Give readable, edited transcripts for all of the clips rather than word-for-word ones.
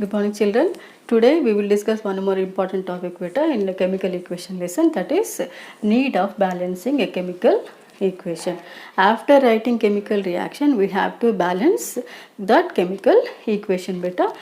Good morning, children. Today we will discuss one more important topic beta in the chemical equation lesson, that is need of balancing a chemical equation. After writing chemical reaction, we have to balance that chemical equation beta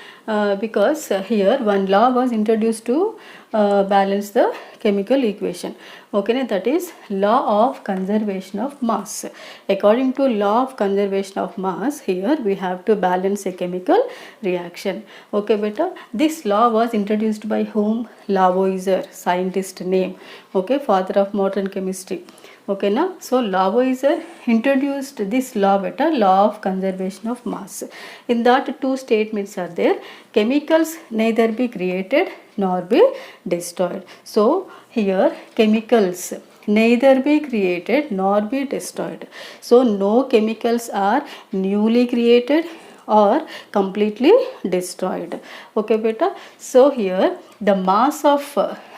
because here one law was introduced to balance the chemical equation. Okay, that is law of conservation of mass. According to law of conservation of mass, here we have to balance a chemical reaction. Okay beta, this law was introduced by whom? Lavoisier, scientist name. Okay, father of modern chemistry. Okay now, so Lavoisier introduced this law beta, law of conservation of mass. In that two statements are there: chemicals neither be created nor be destroyed. So here chemicals neither be created nor be destroyed. So no chemicals are newly created or completely destroyed. Okay beta, so here the mass of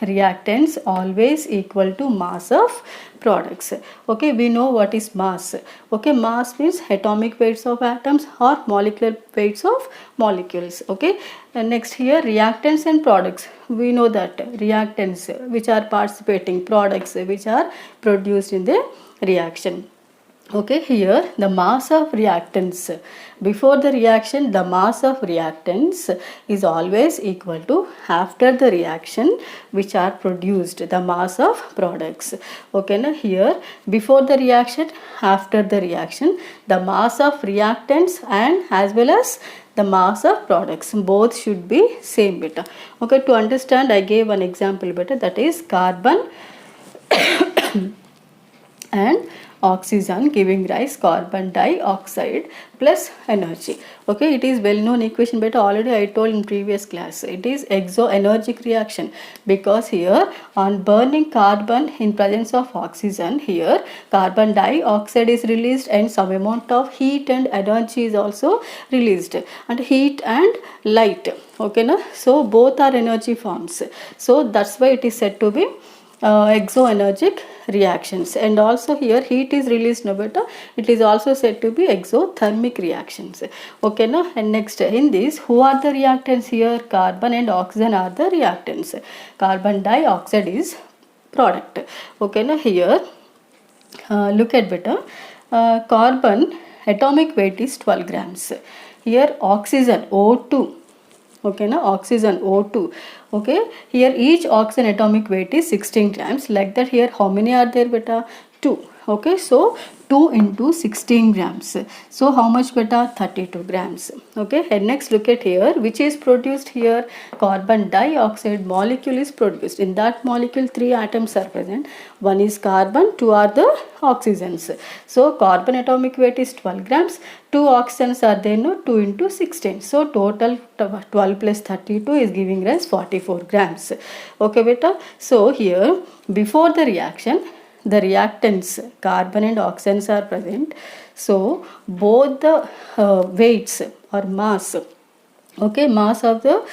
reactants always equal to mass of products. Okay, we know what is mass. Okay, mass means atomic weights of atoms or molecular weights of molecules. Okay, and next here reactants and products. We know that reactants which are participating, products which are produced in the reaction. Okay, here the mass of reactants, before the reaction the mass of reactants is always equal to after the reaction which are produced the mass of products. Okay, now here before the reaction, after the reaction, the mass of reactants and as well as the mass of products both should be same beta. Okay, to understand I gave one example beta, that is carbon and oxygen giving rise carbon dioxide plus energy. Okay, it is well known equation beta, already I told in previous class. It is exoenergic reaction because here on burning carbon in presence of oxygen, here carbon dioxide is released and some amount of heat and energy is also released, and heat and light. Okay na, so both are energy forms, so that's why it is said to be exoenergic reactions. And also here heat is released no beta, it is also said to be exothermic reactions. Okay na, and next in this who are the reactants here? Carbon and oxygen are the reactants, carbon dioxide is product. Okay na, here look at beta, carbon atomic weight is 12 grams, here oxygen O2. Okay na, oxygen O2. Okay, here each oxygen atomic weight is 16 grams. Like that, here how many are there beta? 2. Okay, so 2 into 16 grams. So how much beta? 32 grams. Okay, and next look at here, which is produced here? Carbon dioxide molecule is produced. In that molecule 3 atoms are present. One is carbon, 2 are the oxygens. So carbon atomic weight is 12 grams. 2 oxygens are there, no? 2 into 16. So total 12 plus 32 is giving rise 44 grams. Okay beta, so here before the reaction the reactants carbon and oxygens are present, so both the weights or mass, okay, mass of the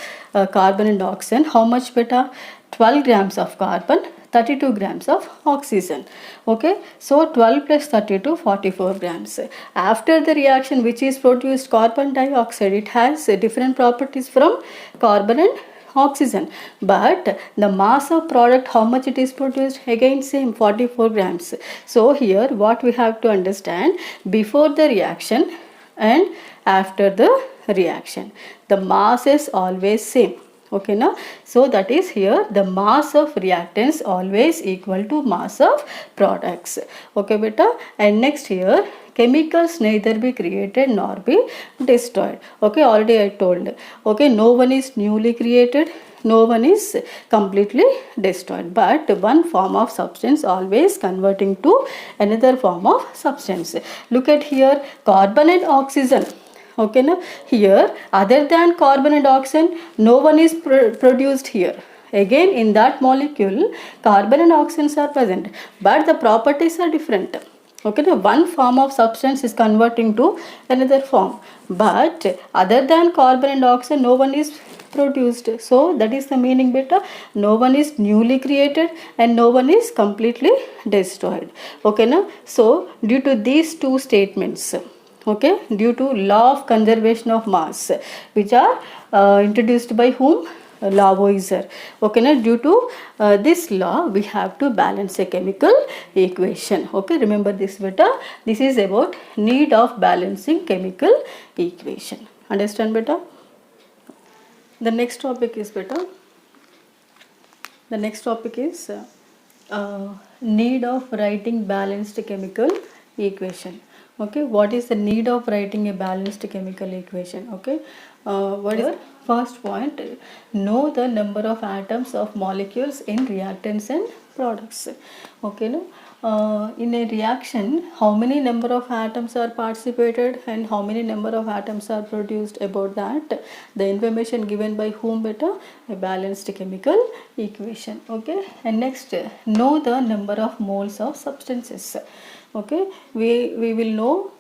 carbon and oxygen, how much beta? 12 grams of carbon, 32 grams of oxygen. Okay, so 12 plus 32, 44 grams. After the reaction which is produced carbon dioxide, it has different properties from carbon and oxygen, but the mass of product, how much it is produced? Again same, 44 grams. So here what we have to understand, before the reaction and after the reaction the mass is always same. Okay now, so that is here the mass of reactants always equal to mass of products. Okay beta, and next here chemicals neither be created nor be destroyed. Okay, already I told. Okay, no one is newly created, no one is completely destroyed, but one form of substance always converting to another form of substance. Look at here, carbon and oxygen. Okay now, here other than carbon and oxygen no one is produced here. Again in that molecule carbon and oxygens are present, but the properties are different. Okay, now one form of substance is converting to another form, but other than carbon and oxygen no one is produced. So that is the meaning beta, no one is newly created and no one is completely destroyed. Okay now, so due to these two statements, okay, due to law of conservation of mass, which are introduced by whom? Lavoisier. Okay, now due to this law we have to balance a chemical equation. Okay, remember this beta. This is about need of balancing chemical equation. Understand beta? The next topic is beta. The next topic is need of writing balanced chemical equation. Okay, what is the need of writing a balanced chemical equation? Okay, what is first point? Know the number of atoms of molecules in reactants and products. Okay, no. In a reaction, how many number of atoms are participated and how many number of atoms are produced? About that, the information given by whom beta? A balanced chemical equation. Okay, and next, know the number of moles of substances. Okay, we will know,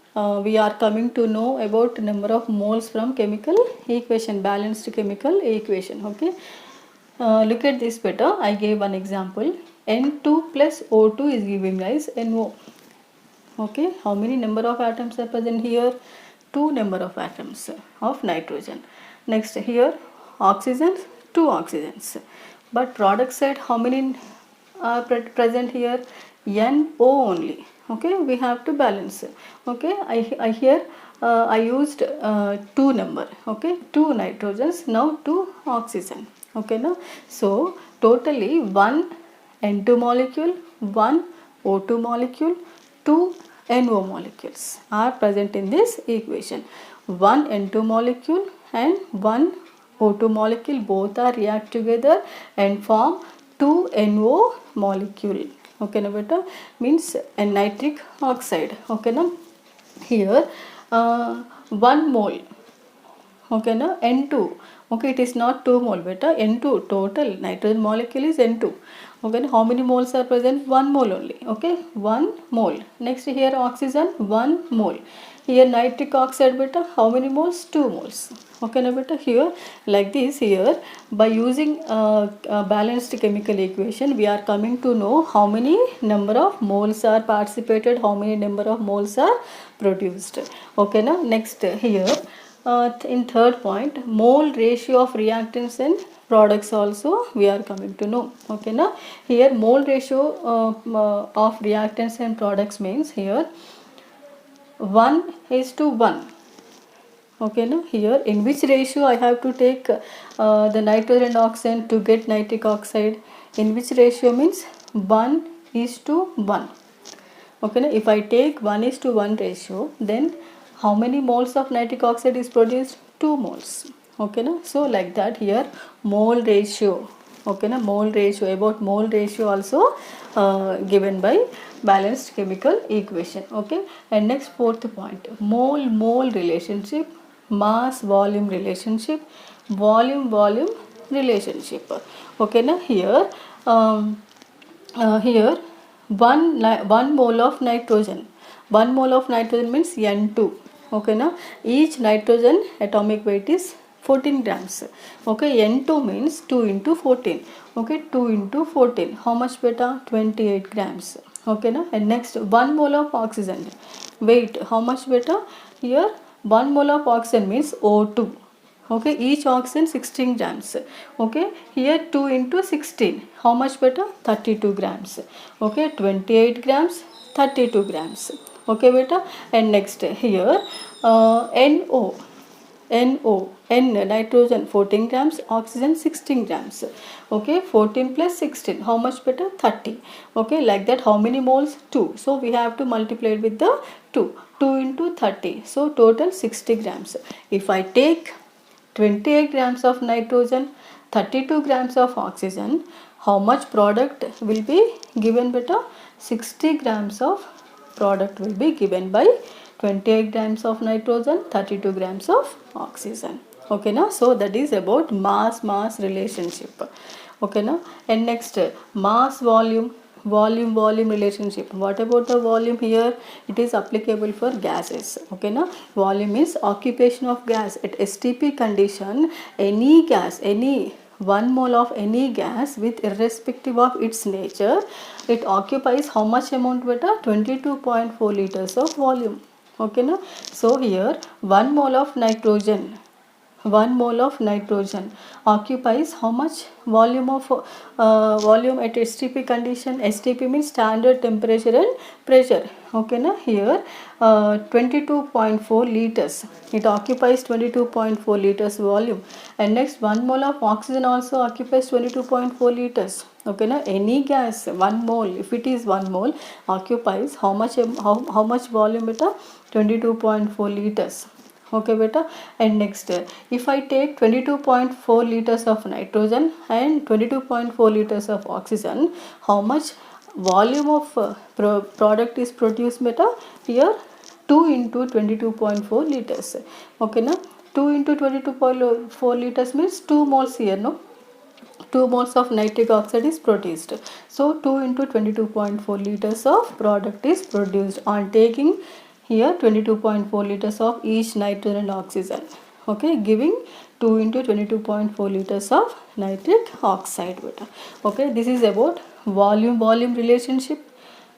we are coming to know about number of moles from chemical equation, balanced chemical equation. Okay, look at this better. I gave one example. N2 plus O2 is giving rise NO. Okay, how many number of atoms are present here? 2 number of atoms of nitrogen. Next here, oxygen, 2 oxygens. But product side, how many are present here? NO only. Okay, we have to balance. Okay, I here I used 2 number. Okay, 2 nitrogens, now 2 oxygen. Okay, now so totally 1 N2 molecule, 1 O2 molecule, 2 NO molecules are present in this equation. 1 N2 molecule and 1 O2 molecule both are react together and form 2 NO molecule. Okay, now beta, means a nitric oxide. Okay, now here 1 mole. Okay, now N2. Okay, it is not 2 mole beta. N2 total nitrogen molecule is N2. Okay, how many moles are present? 1 mole only. Okay, 1 mole. Next here oxygen, 1 mole. Here nitric oxide beta, how many moles? 2 moles. Okay, now beta, here like this, here by using balanced chemical equation we are coming to know how many number of moles are participated, how many number of moles are produced. Okay, now next here in third point, mole ratio of reactants and products also we are coming to know. Okay, now here mole ratio of reactants and products means here 1:1. Okay, now here in which ratio I have to take the nitrogen and oxygen to get nitric oxide? In which ratio means 1:1. Okay, now if I take 1:1 ratio, then how many moles of nitric oxide is produced? 2 moles. Okay, now so like that here mole ratio. Okay, now mole ratio, about mole ratio also given by balanced chemical equation. Okay, and next fourth point, mole relationship, mass volume relationship, volume relationship. Okay, now here here 1 mole of nitrogen. 1 mole of nitrogen means N2. Okay, now each nitrogen atomic weight is 14 grams. Okay, N2 means 2 into 14. Okay, 2 into 14. How much beta? 28 grams. Okay, now and next 1 mole of oxygen. Weight, how much beta? Here 1 mole of oxygen means O2. Okay, each oxygen 16 grams. Okay, here 2 into 16. How much beta? 32 grams. Okay, 28 grams, 32 grams. Okay, beta. And next here NO. N nitrogen 14 grams, oxygen 16 grams. Okay, 14 plus 16, how much beta? 30. Okay, like that how many moles? 2. So we have to multiply it with the 2. 2 into 30. So total 60 grams. If I take 28 grams of nitrogen, 32 grams of oxygen, how much product will be given beta? 60 grams of product will be given by 28 grams of nitrogen, 32 grams of oxygen. Okay, now so that is about mass relationship. Okay, now and next mass volume relationship. What about the volume here? It is applicable for gases. Okay, now volume is occupation of gas at STP condition. Any gas, any 1 mole of any gas with irrespective of its nature, it occupies how much amount beta? 22.4 liters of volume. Okay na? So here 1 mole of nitrogen, 1 mole of nitrogen occupies how much volume of volume at STP condition? STP means standard temperature and pressure. Okay na? Here 22.4 liters, it occupies 22.4 liters volume. And next 1 mole of oxygen also occupies 22.4 liters. Okay na? Any gas 1 mole, if it is 1 mole, occupies how much how much volume beta? 22.4 liters. Okay beta. And next if I take 22.4 liters of nitrogen and 22.4 liters of oxygen, how much volume of product is produced beta? Here 2 into 22.4 liters. Okay na? 2 into 22.4 liters means 2 moles here, no? 2 moles of nitric oxide is produced. So 2 into 22.4 liters of product is produced on taking here 22.4 liters of each nitrogen and oxygen. Okay, giving 2 into 22.4 liters of nitric oxide. Okay, this is about volume relationship,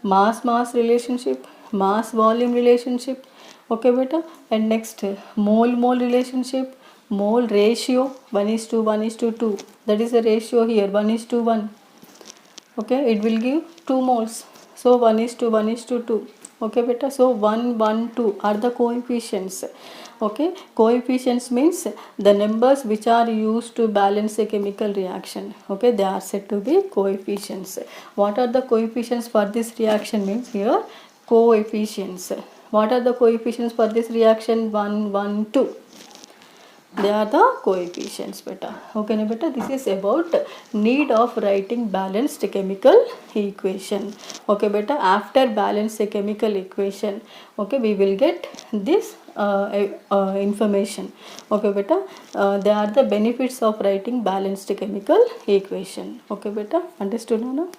mass relationship, mass volume relationship. Okay beta. And next mole relationship, mole ratio 1:1:2, that is the ratio here 1:1. Okay, it will give 2 moles, so 1:1:2. Okay beta. So 1 1 2 are the coefficients. Okay, coefficients means the numbers which are used to balance a chemical reaction. Okay, they are said to be coefficients. What are the coefficients for this reaction means here coefficients. What are the coefficients for this reaction? 1 1 2, they are the coefficients beta. Okay na beta. This is about need of writing balanced chemical equation. Okay beta. After balance a chemical equation, okay, we will get this information. Okay beta. They are the benefits of writing balanced chemical equation. Okay beta. Understood now?